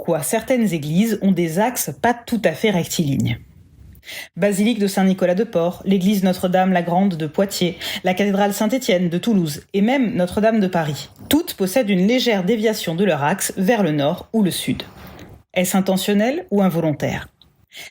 pourquoi certaines églises ont des axes pas tout à fait rectilignes. Basilique de Saint-Nicolas-de-Port, l'église Notre-Dame-la-Grande de Poitiers, la cathédrale Saint-Étienne de Toulouse et même Notre-Dame de Paris. Toutes possèdent une légère déviation de leur axe vers le nord ou le sud. Est-ce intentionnel ou involontaire ?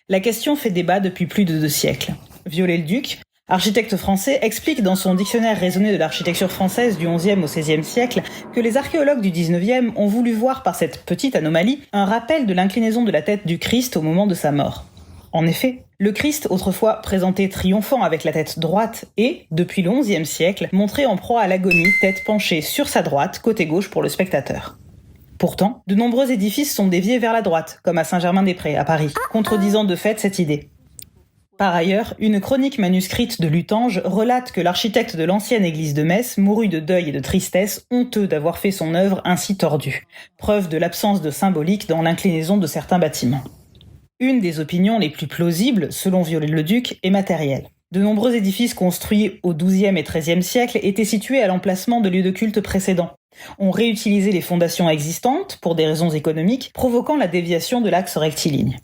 La question fait débat depuis plus de 2 siècles. Viollet-le-Duc, architecte français, explique dans son dictionnaire raisonné de l'architecture française du XIe au XVIe siècle que les archéologues du XIXe ont voulu voir par cette petite anomalie un rappel de l'inclinaison de la tête du Christ au moment de sa mort. En effet, le Christ, autrefois présenté triomphant avec la tête droite, est, depuis le XIe siècle, montré en proie à l'agonie, tête penchée sur sa droite, côté gauche pour le spectateur. Pourtant, de nombreux édifices sont déviés vers la droite, comme à Saint-Germain-des-Prés, à Paris, contredisant de fait cette idée. Par ailleurs, une chronique manuscrite de Lutange relate que l'architecte de l'ancienne église de Metz mourut de deuil et de tristesse, honteux d'avoir fait son œuvre ainsi tordue, preuve de l'absence de symbolique dans l'inclinaison de certains bâtiments. Une des opinions les plus plausibles, selon Viollet-le-Duc, est matérielle. De nombreux édifices construits au XIIe et XIIIe siècle étaient situés à l'emplacement de lieux de culte précédents. On réutilisait les fondations existantes pour des raisons économiques, provoquant la déviation de l'axe rectiligne.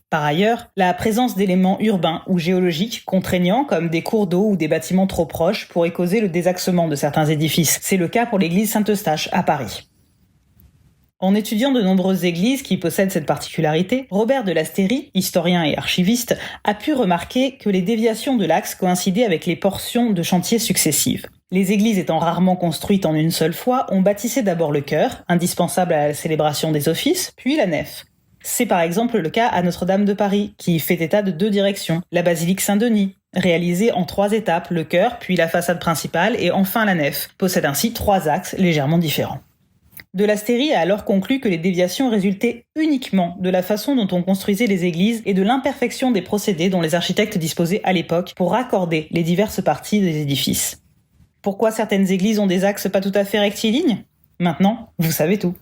Par ailleurs, la présence d'éléments urbains ou géologiques contraignants comme des cours d'eau ou des bâtiments trop proches pourrait causer le désaxement de certains édifices. C'est le cas pour l'église Saint-Eustache à Paris. En étudiant de nombreuses églises qui possèdent cette particularité, Robert de Lasteyrie, historien et archiviste, a pu remarquer que les déviations de l'axe coïncidaient avec les portions de chantiers successives. Les églises étant rarement construites en une seule fois, on bâtissait d'abord le chœur, indispensable à la célébration des offices, puis la nef. C'est par exemple le cas à Notre-Dame de Paris, qui fait état de 2 directions, la basilique Saint-Denis, réalisée en 3 étapes, le chœur, puis la façade principale et enfin la nef, possède ainsi 3 axes légèrement différents. De Lasteyrie a alors conclu que les déviations résultaient uniquement de la façon dont on construisait les églises et de l'imperfection des procédés dont les architectes disposaient à l'époque pour raccorder les diverses parties des édifices. Pourquoi certaines églises ont des axes pas tout à fait rectilignes ? Maintenant, vous savez tout.